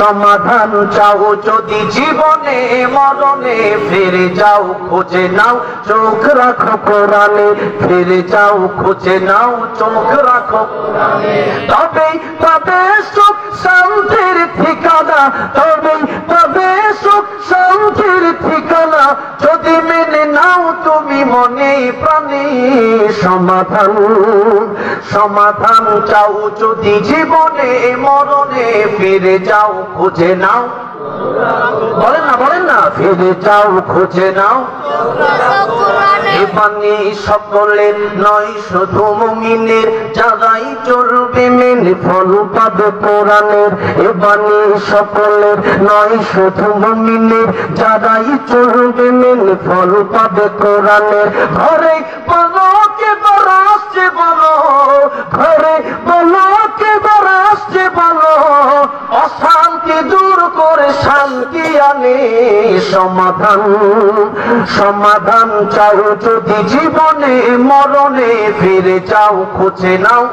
সমাধান চাও যদি জীবনে মরণে, ফিরে যাও খুঁজে নাও চোখ রাখো কোরআনে, ফিরে যাও খুঁজে নাও চোখ রাখো কোরআনে। তবেই পাবে সুখ শান্তির ঠিকানা, তবেই পাবে সুখ শান্তির ঠিকানা, যদি মেনে নাও তুমি মনে প্রাণে সমাধান। সমাধান চাও যদি জীবনে মরণে, ফিরে যাও খুঁজে নাও, বলেন না বলেন না, ফিরে যাও খুঁজে নাও। এ বাণী সকলের নয় শুধু মুমিনের, যারাই চলবে মেনে ফল পাবে কোরআনের। এ বাণী সকলের নয় শুধু মুমিনের, যারাই চলবে মেনে ফল পাবে কোরআনের। ঘরে বলো কে বড় আসছে বলো, ঘরে বলো কে বড় আসছে বলো, অশান্তি দূর করে শান্তি আনে সমাধান। সমাধান চাও যদি জীবনে মরণে, ফিরে যাও খুঁজে নাও।